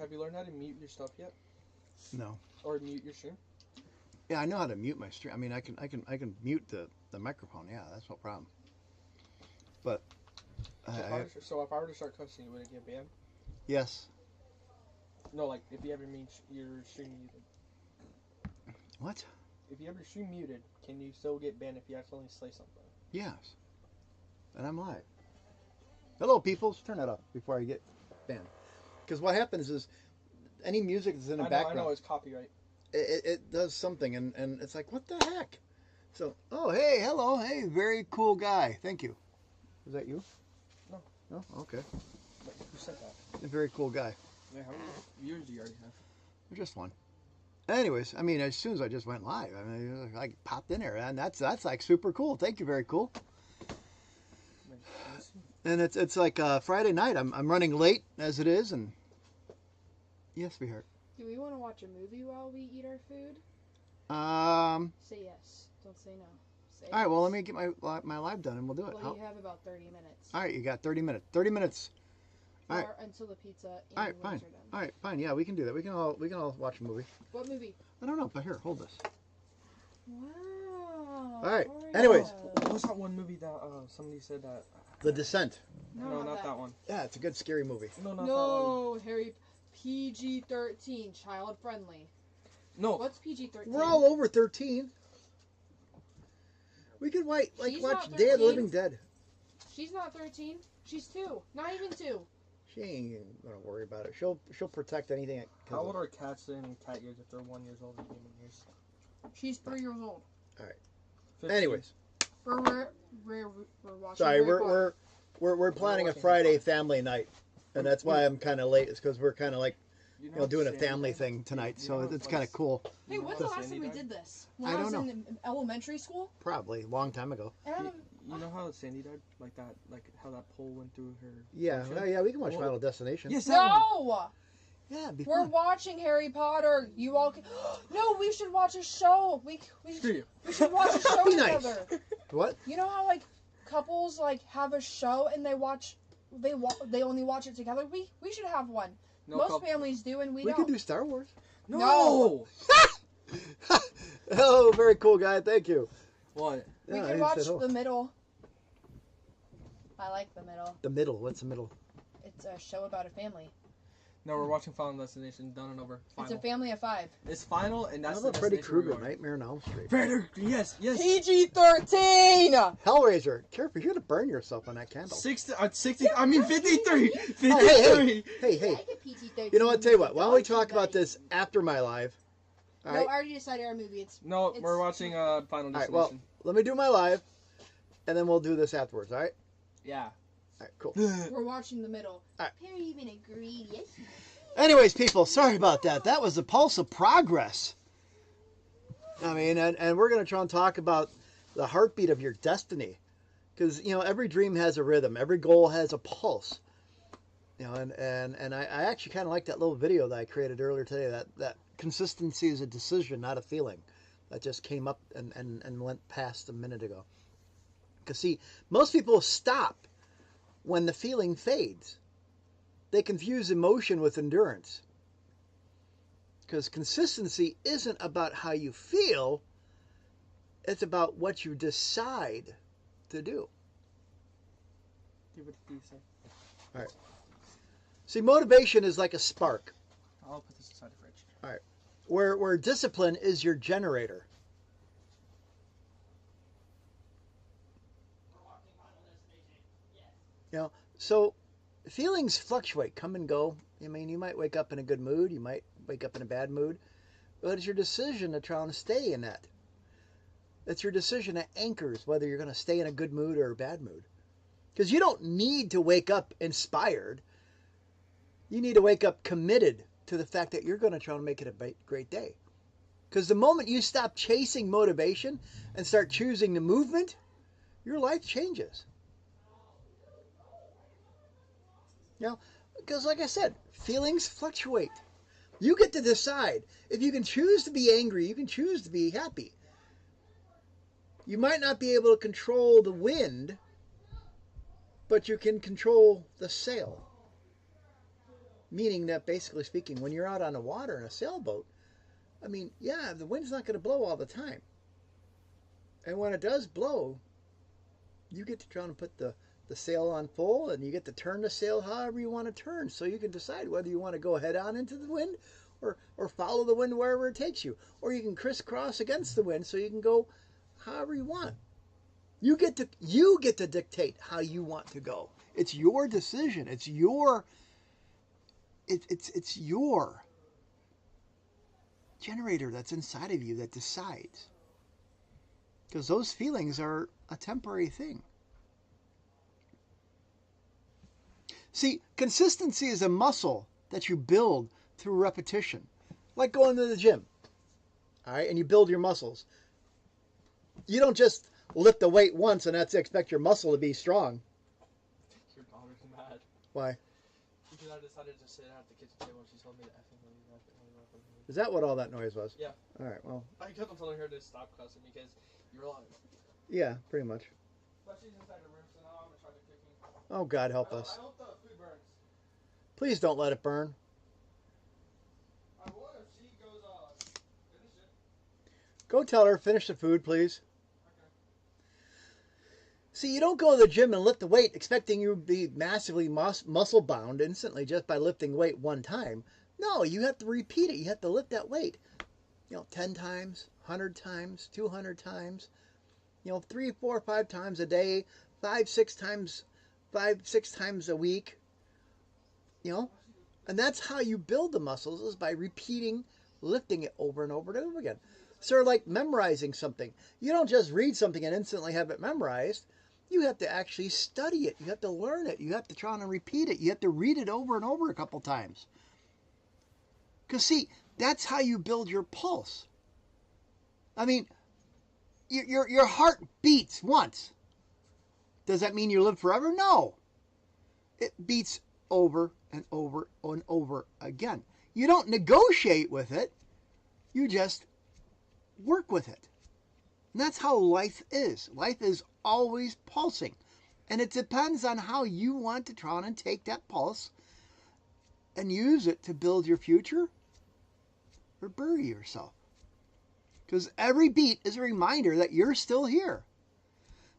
have you learned how to mute your stuff yet? No. Or mute your stream? Yeah, I know how to mute my stream. I mean, I can mute the microphone. Yeah, that's no problem. But So if I were to start cussing, would it get banned? Yes. No, like if you ever your stream muted. What? If you have your stream muted, can you still get banned if you accidentally say something? Yes. And I'm live. Hello, people. Let's turn that up before I get banned. Because what happens is any music that's in the background. I know it's copyright. It does something, and it's like, what the heck? So, oh, hey, hello, hey, very cool guy. Thank you. Is that you? No. No? Okay. Wait, who said that? A very cool guy. Yeah, how many viewers do you already have? Just one. Anyways, I mean, as soon as I just went live, I mean, I popped in there, and that's like super cool. Thank you, very cool. And it's like Friday night. I'm running late as it is, and yes, sweetheart. Do we want to watch a movie while we eat our food? Say yes. Don't say no. Say all right. yes. Well, let me get my live done, and we'll do it. Well, you have about 30 minutes. All right, you got 30 minutes. 30 minutes. All right. Until the pizza and all right, fine. All right, fine. Yeah, we can do that. We can all watch a movie. What movie? I don't know, but here, hold this. Wow. All right. Anyways, what was that one movie that somebody said that? The Descent. No, not that one. Yeah, it's a good scary movie. No, not that one. No, Harry. PG-13, child friendly. No. What's PG-13? We're all over 13. We could watch Day of the Living Dead. She's not 13. She's 2. Not even 2. She ain't gonna worry about it. She'll protect anything. How old are cats in cat years if they're 1 year old in human years? She's 3 years old. All right. 15. Anyways. We're watching. Sorry, we're planning a Friday family night, and that's why I'm kind of late. It's because we're kind of like, doing a family thing tonight, so it's kind of cool. Hey, when's the last time we did this? When I don't know. in elementary school? Probably a long time ago. You know how Sandy died? Like how that pole went through her. Yeah, yeah, we can watch Final Destination. Yes, no. Yeah, we're watching Harry Potter. You all can... No, we should watch a show. We should watch a show together. What? You know how like couples like have a show and they only watch it together? We should have one. No, most families do, and we don't. We could do Star Wars. No. Oh, very cool guy. Thank you. What? We can watch The Middle. I like The Middle. The Middle? What's The Middle? It's a show about a family. No, we're watching Final Destination, done and over. Final. It's a family of 5. It's final, and that's the Freddy Krueger, Nightmare on Elm Street. Yes. PG-13! Hellraiser. Careful, you're gonna burn yourself on that candle. 60. I mean 53. 53. Hey. You know what? Tell you what. Why don't we talk about this after my live? All right? No, I already decided our movie. We're watching Final Destination. All right, well, let me do my live, and then we'll do this afterwards. All right? Yeah. All right, cool. We're watching The Middle. All right. Perry even agreed. Yes. Anyways, people, sorry about that. That was the pulse of progress. I mean, and we're going to try and talk about the heartbeat of your destiny. Because, every dream has a rhythm. Every goal has a pulse. And I actually kind of like that little video that I created earlier today. That consistency is a decision, not a feeling. That just came up and went past a minute ago. Because, see, most people stop when the feeling fades. They confuse emotion with endurance. Because consistency isn't about how you feel. It's about what you decide to do. What do you say? All right. See, motivation is like a spark. I'll put this inside the fridge. All right. Where discipline is your generator. So feelings fluctuate, come and go. I mean, you might wake up in a good mood, you might wake up in a bad mood, but it's your decision to try and stay in that. It's your decision that anchors whether you're going to stay in a good mood or a bad mood. Because you don't need to wake up inspired. You need to wake up committed to the fact that you're going to try and make it a great day. Because the moment you stop chasing motivation and start choosing the movement, your life changes. Because like I said, feelings fluctuate. You get to decide. If you can choose to be angry, you can choose to be happy. You might not be able to control the wind, but you can control the sail. Meaning that, basically speaking, when you're out on the water in a sailboat, I mean, yeah, the wind's not going to blow all the time. And when it does blow, you get to try and put the sail on full, and you get to turn the sail however you want to turn. So you can decide whether you want to go head on into the wind or follow the wind wherever it takes you. Or you can crisscross against the wind so you can go however you want. You get to dictate how you want to go. It's your decision. It's your generator that's inside of you that decides. Because those feelings are a temporary thing. See, consistency is a muscle that you build through repetition. Like going to the gym. All right, and you build your muscles. You don't just lift the weight once and that's expect your muscle to be strong. Your daughter's mad. Why? Because I decided to sit at the kitchen table and she told me to effing leave. Is that what all that noise was? Yeah. All right, well. I kept on telling her to stop cussing because you were lying. Yeah, pretty much. But she's inside the room, so now I'm going to try to cooking. Oh, God help us. I hope the food burns. Please don't let it burn. I will if she goes, finish it. Go tell her, finish the food, please. Okay. See, you don't go to the gym and lift the weight expecting you to be massively muscle bound instantly just by lifting weight one time. No, you have to repeat it. You have to lift that weight. 10 times, 100 times, 200 times. 3, 4, 5 times a day, 5, 6 times a week. And that's how you build the muscles, is by repeating, lifting it over and over and over again. Sort of like memorizing something. You don't just read something and instantly have it memorized. You have to actually study it. You have to learn it. You have to try and repeat it. You have to read it over and over a couple times. Because, see, that's how you build your pulse. I mean, your heart beats once. Does that mean you live forever? No. It beats over and over and over again. You don't negotiate with it. You just work with it. And that's how life is. Life is always pulsing. And it depends on how you want to try and take that pulse and use it to build your future or bury yourself. Because every beat is a reminder that you're still here,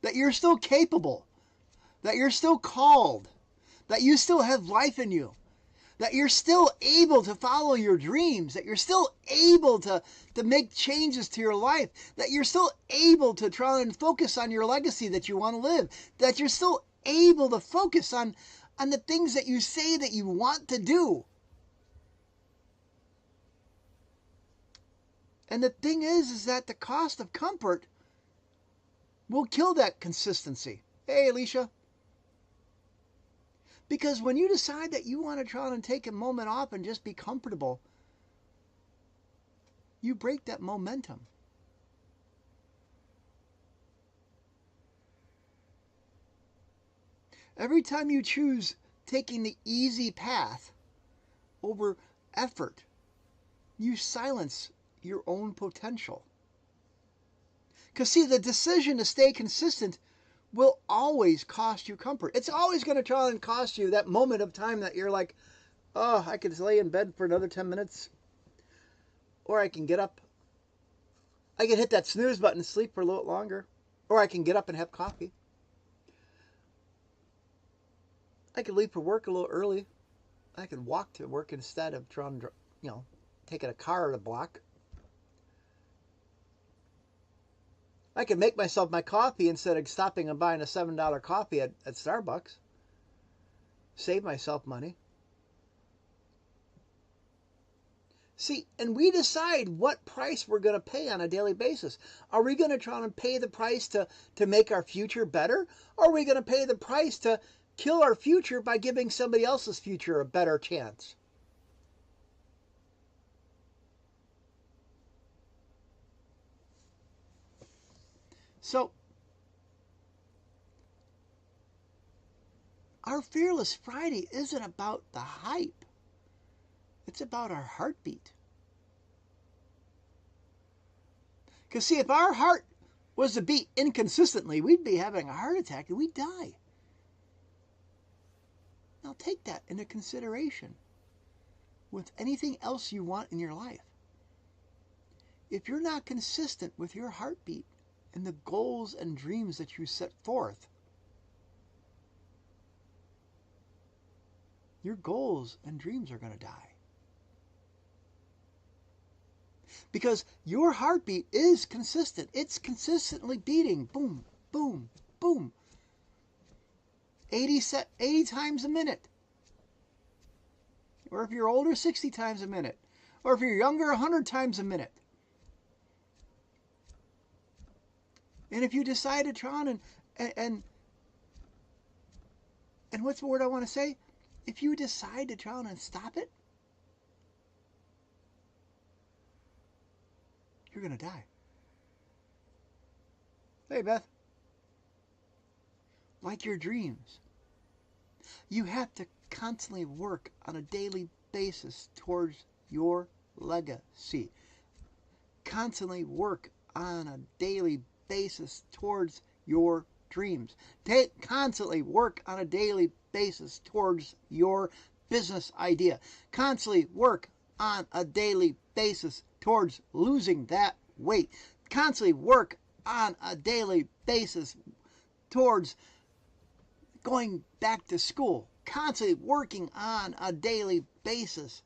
that you're still capable, that you're still called, that you still have life in you, that you're still able to follow your dreams, that you're still able to make changes to your life, that you're still able to try and focus on your legacy that you want to live, that you're still able to focus on the things that you say that you want to do. And the thing is that the cost of comfort will kill that consistency. Hey, Alicia. Because when you decide that you want to try and take a moment off and just be comfortable, you break that momentum. Every time you choose taking the easy path over effort, you silence your own potential. Because, see, the decision to stay consistent will always cost you comfort. It's always going to try and cost you that moment of time that you're like, oh, I could lay in bed for another 10 minutes. Or I can get up. I can hit that snooze button and sleep for a little longer. Or I can get up and have coffee. I could leave for work a little early. I could walk to work instead of trying to, taking a car at a block. I could make myself my coffee instead of stopping and buying a $7 coffee at Starbucks. Save myself money. See, and we decide what price we're going to pay on a daily basis. Are we going to try and pay the price to make our future better? Or are we going to pay the price to kill our future by giving somebody else's future a better chance? So, our Fearless Friday isn't about the hype. It's about our heartbeat. Because, see, if our heart was to beat inconsistently, we'd be having a heart attack and we'd die. Now, take that into consideration. with anything else you want in your life. If you're not consistent with your heartbeat and the goals and dreams that you set forth, your goals and dreams are going to die. Because your heartbeat is consistent. It's consistently beating. Boom, boom, boom. 80 times a minute. Or if you're older, 60 times a minute. Or if you're younger, 100 times a minute. And if you decide to try on and what's the word I want to say? If you decide to try on and stop it, you're going to die. Hey, Beth. Like your dreams, you have to constantly work on a daily basis towards your legacy. Constantly work on a daily basis towards your dreams. Constantly work on a daily basis towards your business idea. Constantly work on a daily basis towards losing that weight. Constantly work on a daily basis towards going back to school. Constantly working on a daily basis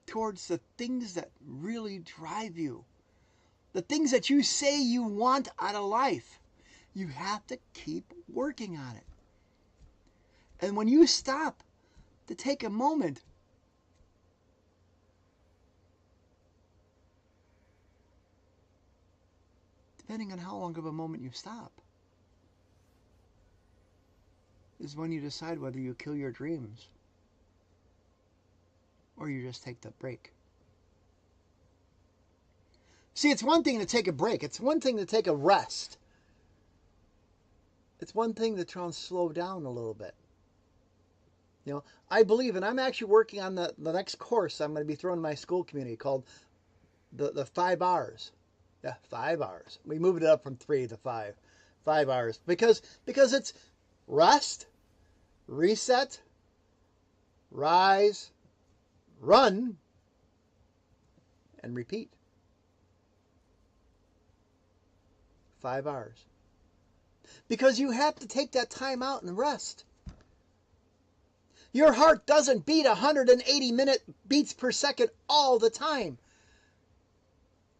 towards the things that really drive you. The things that you say you want out of life. You have to keep working on it. And when you stop to take a moment depending on how long of a moment you stop, is when you decide whether you kill your dreams or you just take the break. See, it's one thing to take a break. It's one thing to take a rest. It's one thing to try and slow down a little bit. You know, I believe, and I'm actually working on the next course I'm going to be throwing in my school community called the 5 R's. Yeah, 5 R's. We moved it up from 3 to 5. 5 R's. Because it's rest, reset, rise, run, and repeat. 5 R's. Because you have to take that time out and rest. Your heart doesn't beat 180 beats per second all the time.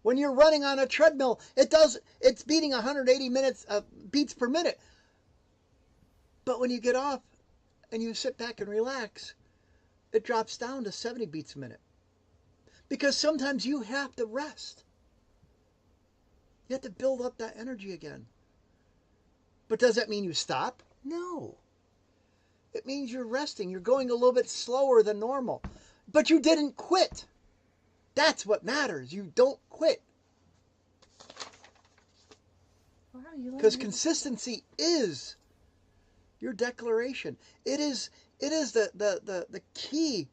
When you're running on a treadmill, it's beating 180 beats per minute. But when you get off and you sit back and relax, it drops down to 70 beats a minute. Because sometimes you have to rest. You have to build up that energy again. But does that mean you stop? No. It means you're resting. You're going a little bit slower than normal. But you didn't quit. That's what matters. You don't quit. Wow, you Because consistency is your declaration. It is the key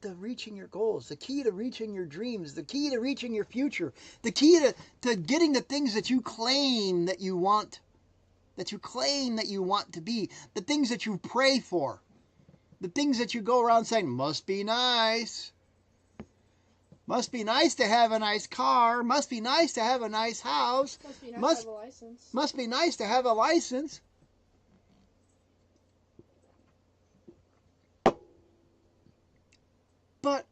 to reaching your goals, the key to reaching your dreams, the key to reaching your future, the key to getting the things that you claim that you want, that you claim that you want to be, the things that you pray for, the things that you go around saying, must be nice. Must be nice to have a nice car. Must be nice to have a nice house. Must be nice to have a license. Must be nice to have a license. But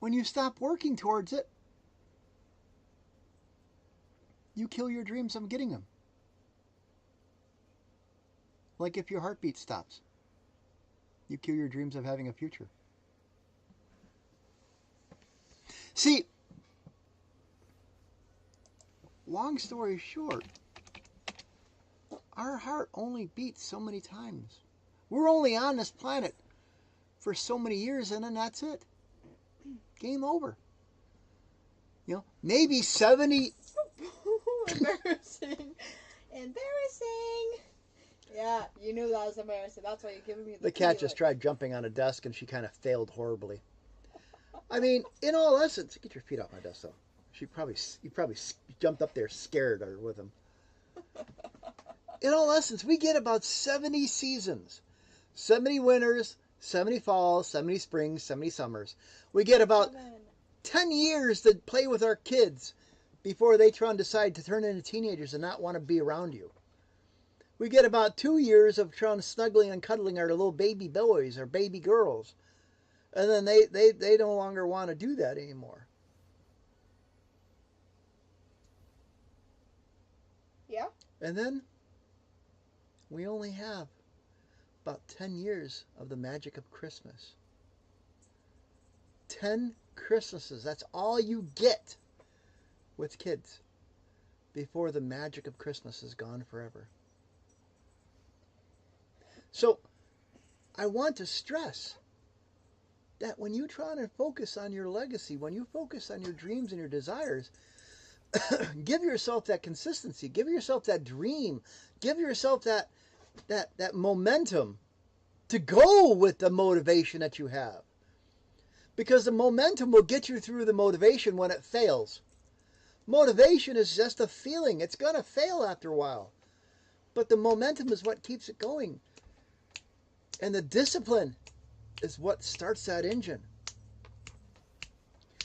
when you stop working towards it, you kill your dreams of getting them. Like if your heartbeat stops, you kill your dreams of having a future. See, long story short, our heart only beats so many times. We're only on this planet for so many years, and then that's it. Game over. You know, maybe 70... Embarrassing. Embarrassing. Yeah, you knew that was embarrassing. That's why you're giving me the cat just tried jumping on a desk, and she kind of failed horribly. I mean, in all essence, get your feet off my desk, though. You probably jumped up there, scared her with him. In all essence, we get about 70 seasons, 70 winners, 70 falls, 70 springs, 70 summers. We get about 7. 10 years to play with our kids before they try and decide to turn into teenagers and not want to be around you. We get about 2 years of trying snuggling and cuddling our little baby boys or baby girls. And then they no longer want to do that anymore. Yeah. And then we only have about 10 years of the magic of Christmas. 10 Christmases. That's all you get with kids before the magic of Christmas is gone forever. So I want to stress that when you try to focus on your legacy, when you focus on your dreams and your desires, give yourself that consistency, give yourself that dream, give yourself that momentum to go with the motivation that you have. Because the momentum will get you through the motivation when it fails. Motivation is just a feeling. It's going to fail after a while. But the momentum is what keeps it going. And the discipline is what starts that engine.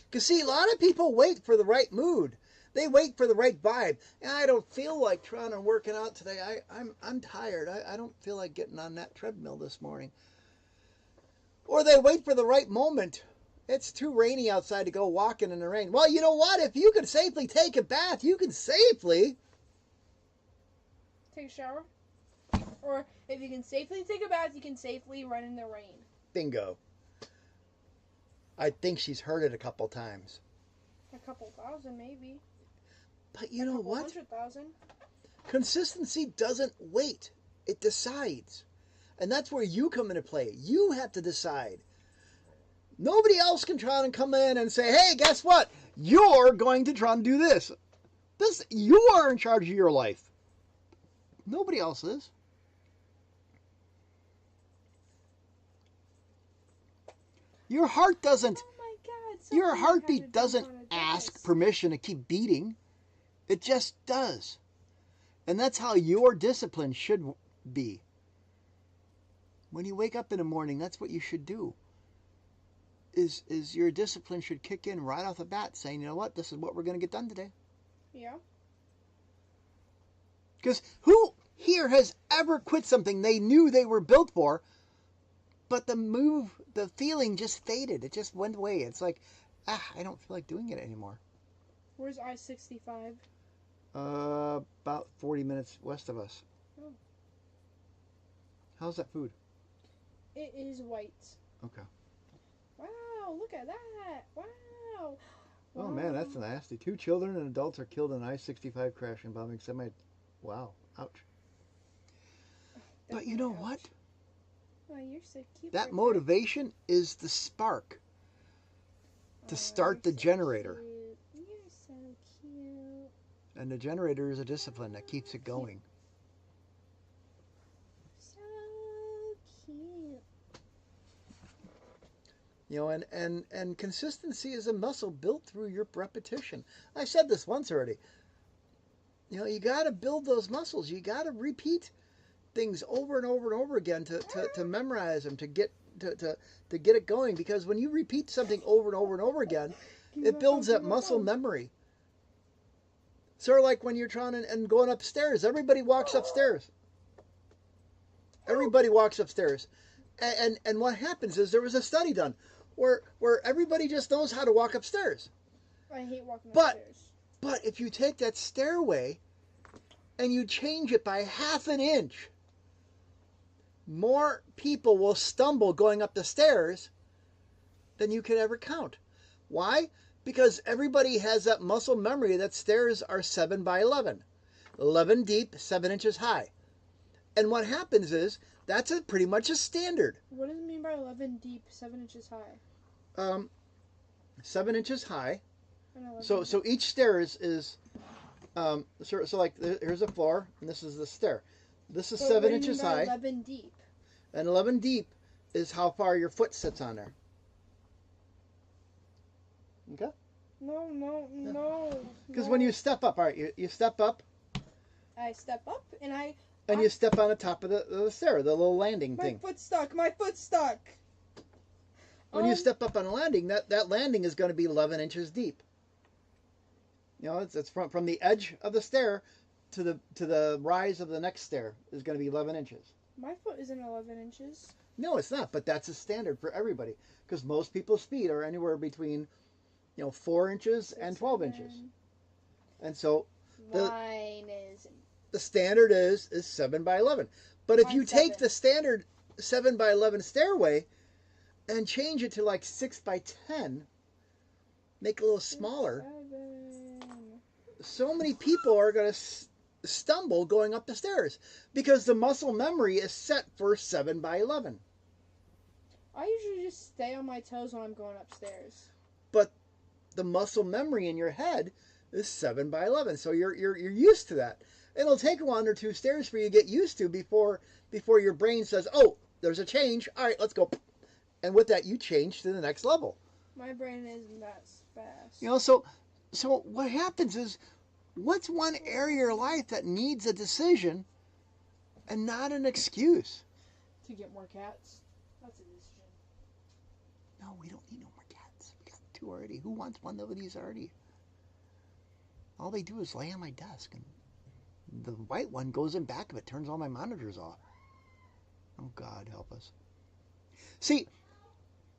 Because see, a lot of people wait for the right mood. They wait for the right vibe. And I don't feel like trying to working out today. I'm tired. I don't feel like getting on that treadmill this morning. Or they wait for the right moment. It's too rainy outside to go walking in the rain. Well, you know what? If you can safely take a bath, you can safely Take a shower. Or if you can safely take a bath, you can safely run in the rain. Bingo. I think she's heard it a couple times. A couple thousand, maybe. But you know what? 100,000. Consistency doesn't wait. It decides. And that's where you come into play. You have to decide. Nobody else can try and come in and say, hey, guess what? You're going to try and do this. You are in charge of your life. Nobody else is. Your heart doesn't. Oh my God. Your somebody heartbeat had to doesn't jump on a ask desk. permission to keep beating. It just does. And that's how your discipline should be. When you wake up in the morning, that's what you should do. Is your discipline should kick in right off the bat, saying, you know what, this is what we're going to get done today. Yeah. Because who here has ever quit something they knew they were built for, but the feeling just faded. It just went away. It's like, I don't feel like doing it anymore. Where's I-65? About 40 minutes west of us. Oh. How's that food? It is white. Okay. Wow, look at that. Wow. Oh man, that's nasty. 2 children and adults are killed in an I-65 crash involving semi. Wow. Ouch. But you know what? Oh, you're so cute. That motivation is the spark to start the generator. Cute. You're so cute. And the generator is a discipline that keeps it going. So cute. You know, and consistency is a muscle built through your repetition. I said this once already. You know, you got to build those muscles. You got to repeat things over and over and over again to memorize them, to get it going. Because when you repeat something over and over and over again, it builds that muscle memory. Sort of like when you're trying and going upstairs. Everybody walks upstairs. Everybody walks upstairs. And what happens is there was a study done where everybody just knows how to walk upstairs. I hate walking But- upstairs. But if you take that stairway and you change it by ½ an inch, more people will stumble going up the stairs than you could ever count. Why? Because everybody has that muscle memory that stairs are 7 by 11. 11 deep, 7 inches high. And what happens is, that's pretty much a standard. What does it mean by 11 deep, 7 inches high? 7 inches high. And 11 So each stair is so like here's a floor and this is the stair. This is But 7 what do you inches mean by high, 11 deep. and 11 deep is how far your foot sits on there. Okay? No. Because when you step up, all right, you step up I step up and and you step on the top of the stair, the little landing my thing. foot's stuck. My foot's stuck. When you step up on a landing, that landing is going to be 11 inches deep. You know, it's from the edge of the stair to the rise of the next stair is going to be 11 inches. My foot isn't 11 inches. No, it's not, but that's a standard for everybody because most people's feet are anywhere between, 4 inches and 12 inches. And so Mine is. the standard is 7 by 11. But if Mine's you take 7. the standard 7 by 11 stairway and change it to like 6 by 10, make it a little smaller, 7. so many people are going to stumble going up the stairs because the muscle memory is set for 7 by 11. I usually just stay on my toes when I'm going upstairs. But the muscle memory in your head is 7 by 11, so you're used to that. It'll take 1 or 2 stairs for you to get used to before your brain says, "Oh, there's a change. All right, let's go." And with that, you change to the next level. My brain isn't that fast. So what happens is, what's one area of your life that needs a decision and not an excuse? To get more cats. That's a decision. No, we don't need no more cats. We got 2 already. Who wants one of these already? All they do is lay on my desk, and the white one goes in back of it, turns all my monitors off. Oh, God, help us. See,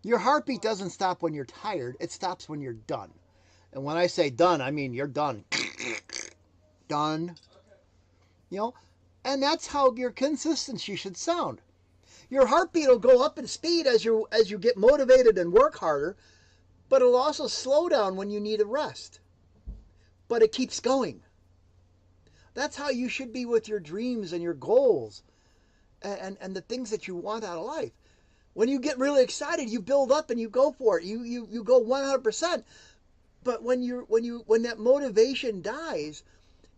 your heartbeat doesn't stop when you're tired. It stops when you're done. And when I say done, I mean you're done. Done. And that's how your consistency should sound. Your heartbeat will go up in speed as you get motivated and work harder, but it'll also slow down when you need a rest. But it keeps going. That's how you should be with your dreams and your goals and the things that you want out of life. When you get really excited, you build up and you go for it. You go 100%. But when that motivation dies,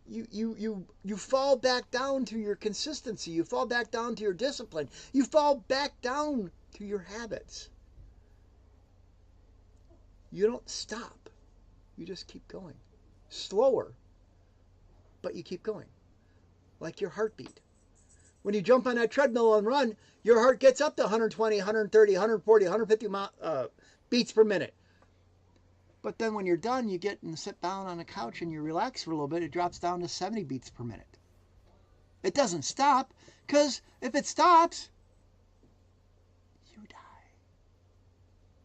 you fall back down to your consistency. You fall back down to your discipline. You fall back down to your habits. You don't stop. You just keep going. Slower, but you keep going. Like your heartbeat. When you jump on that treadmill and run, your heart gets up to 120, 130, 140, 150 beats per minute. But then when you're done, you get and sit down on a couch and you relax for a little bit, it drops down to 70 beats per minute. It doesn't stop, because if it stops, you die.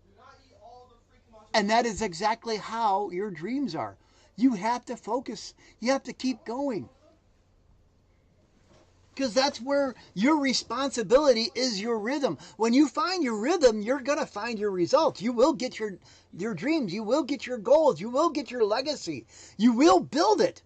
Do not eat all the freaking mushrooms. And that is exactly how your dreams are. You have to focus. You have to keep going. Because that's where your responsibility is your rhythm. When you find your rhythm, you're going to find your results. You will get your dreams. You will get your goals. You will get your legacy. You will build it.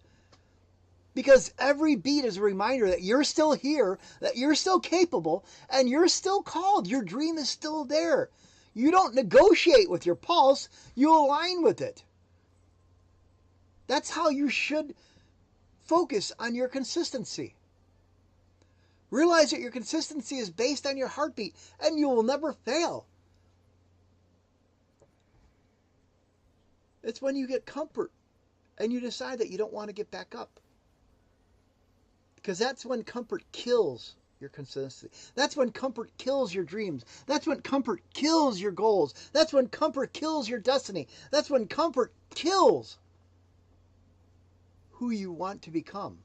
Because every beat is a reminder that you're still here, that you're still capable, and you're still called. Your dream is still there. You don't negotiate with your pulse. You align with it. That's how you should focus on your consistency. Realize that your consistency is based on your heartbeat, and you will never fail. It's when you get comfort and you decide that you don't want to get back up. Because that's when comfort kills your consistency. That's when comfort kills your dreams. That's when comfort kills your goals. That's when comfort kills your destiny. That's when comfort kills who you want to become.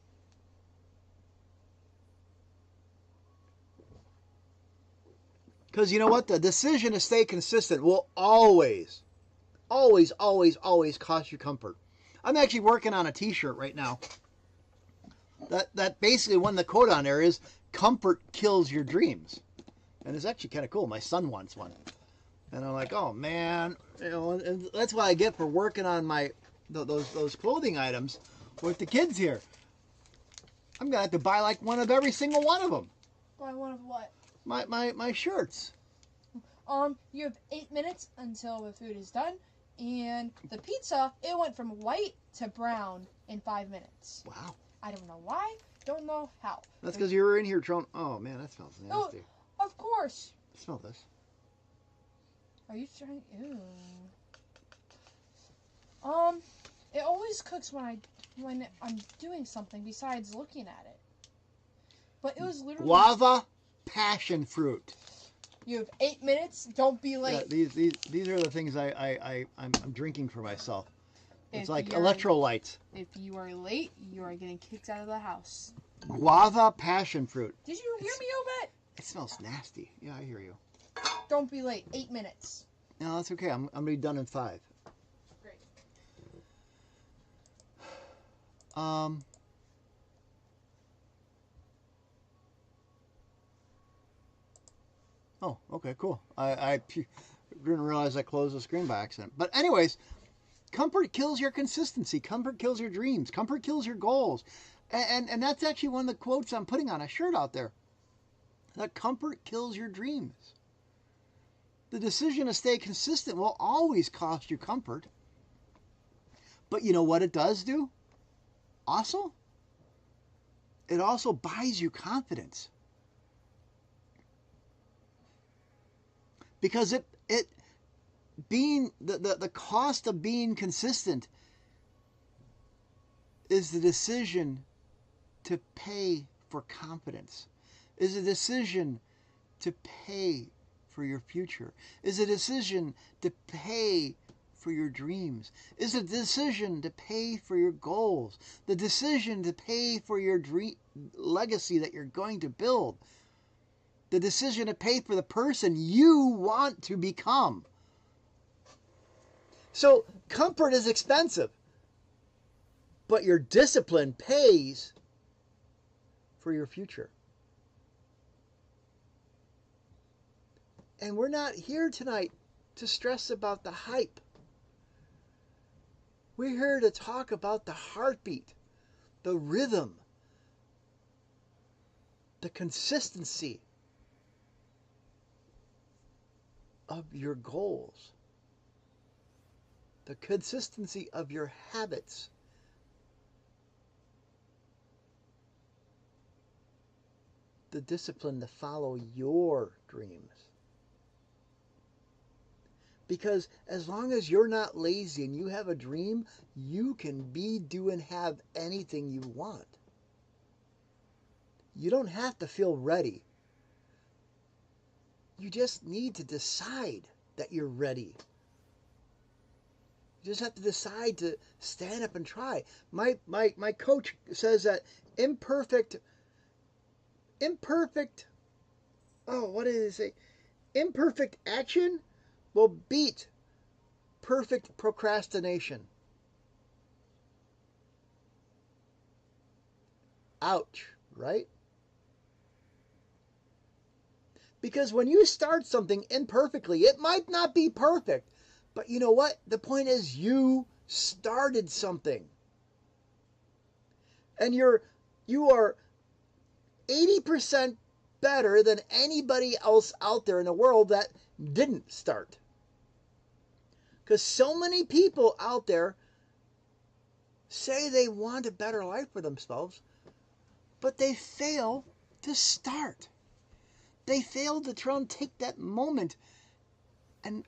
Because you know what? The decision to stay consistent will always, always, always, always cost you comfort. I'm actually working on a t-shirt right now. That basically one of the quote on there is, comfort kills your dreams. And it's actually kind of cool. My son wants one. And I'm like, oh man. And that's what I get for working on those clothing items with the kids here. I'm going to have to buy like one of every single one of them. Buy one of what? My shirts. You have 8 minutes until the food is done, and the pizza, it went from white to brown in 5 minutes. Wow. I don't know why, don't know how. That's because you were in here trying. Oh man, that smells nasty. Oh, of course. Smell this. Are you trying? Ew. It always cooks when I'm doing something besides looking at it. But it was literally Guava passion fruit. You have 8 minutes. Don't be Yeah, late. these are the things I'm drinking for myself. It's If like you're- electrolytes. If you are late, you are getting kicked out of the house. Guava passion fruit. Did you hear me, Obet? It smells nasty. Yeah, I hear you. Don't be late. 8 minutes. No, that's okay. I'm gonna be done in 5. Great. Oh, okay, cool. I didn't realize I closed the screen by accident. But anyways, comfort kills your consistency. Comfort kills your dreams. Comfort kills your goals. And that's actually one of the quotes I'm putting on a shirt out there. That comfort kills your dreams. The decision to stay consistent will always cost you comfort. But you know what it does do? Also, it also buys you confidence. Because it being the cost of being consistent is the decision to pay for confidence, is a decision to pay for your future, is a decision to pay for your dreams, is a decision to pay for your goals, the decision to pay for your dream legacy that you're going to build, the decision to pay for the person you want to become. So comfort is expensive, but your discipline pays for your future. And we're not here tonight to stress about the hype. We're here to talk about the heartbeat, the rhythm, the consistency of your goals, the consistency of your habits, the discipline to follow your dreams. Because as long as you're not lazy and you have a dream, you can be, do, and have anything you want. You don't have to feel ready. You just need to decide that you're ready. You just have to decide to stand up and try. My coach says that imperfect, what did he say? Imperfect action will beat perfect procrastination. Ouch, right? Because when you start something imperfectly, it might not be perfect, but you know what? The point is you started something. And you are 80% better than anybody else out there in the world that didn't start. Because so many people out there say they want a better life for themselves, but they fail to start. They fail to try and take that moment and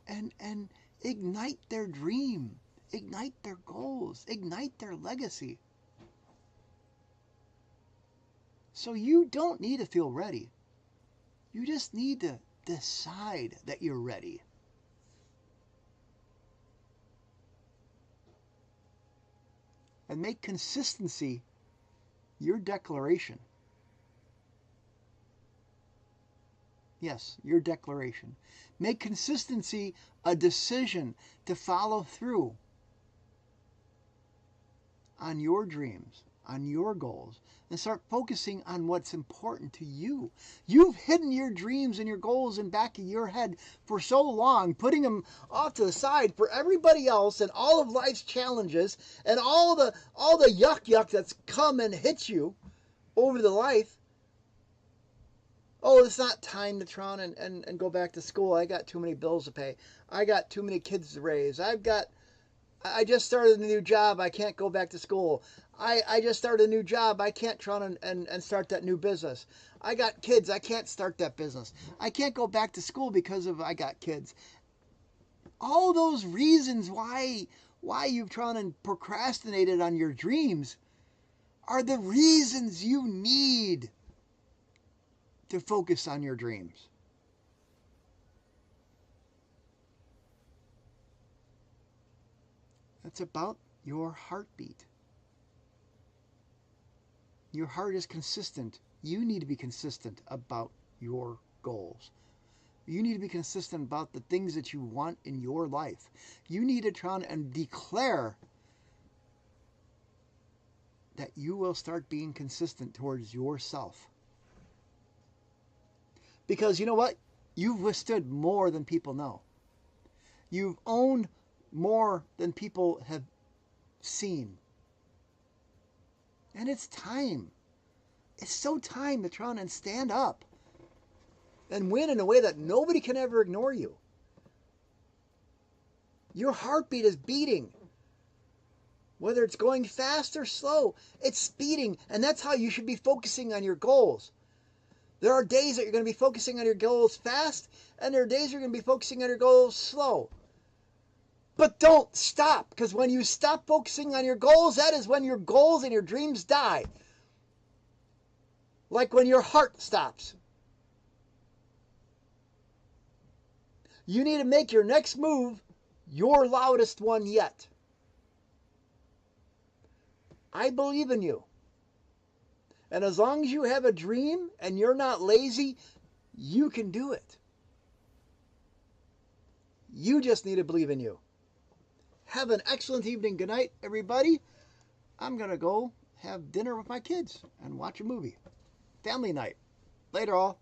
ignite their dream, ignite their goals, ignite their legacy. So you don't need to feel ready. You just need to decide that you're ready. And make consistency your declaration. Yes, your declaration. Make consistency a decision to follow through on your dreams, on your goals, and start focusing on what's important to you. You've hidden your dreams and your goals in the back of your head for so long, putting them off to the side for everybody else and all of life's challenges and all the yuck that's come and hit you over the life. Oh, it's not time to try and go back to school. I got too many bills to pay. I got too many kids to raise. I just started a new job. I can't go back to school. I just started a new job. I can't try and start that new business. I got kids. I can't start that business. I can't go back to school because of I got kids. All those reasons why you've tried and procrastinated on your dreams are the reasons you need to focus on your dreams. It's about your heartbeat. Your heart is consistent. You need to be consistent about your goals. You need to be consistent about the things that you want in your life. You need to try and declare that you will start being consistent towards yourself. Because you know what? You've withstood more than people know. You've owned more than people have seen. And it's time. It's so time to try and stand up and win in a way that nobody can ever ignore you. Your heartbeat is beating. Whether it's going fast or slow, it's speeding. And that's how you should be focusing on your goals. There are days that you're going to be focusing on your goals fast, and there are days you're going to be focusing on your goals slow. But don't stop, because when you stop focusing on your goals, that is when your goals and your dreams die. Like when your heart stops. You need to make your next move your loudest one yet. I believe in you. And as long as you have a dream and you're not lazy, you can do it. You just need to believe in you. Have an excellent evening. Good night, everybody. I'm going to go have dinner with my kids and watch a movie. Family night. Later, all.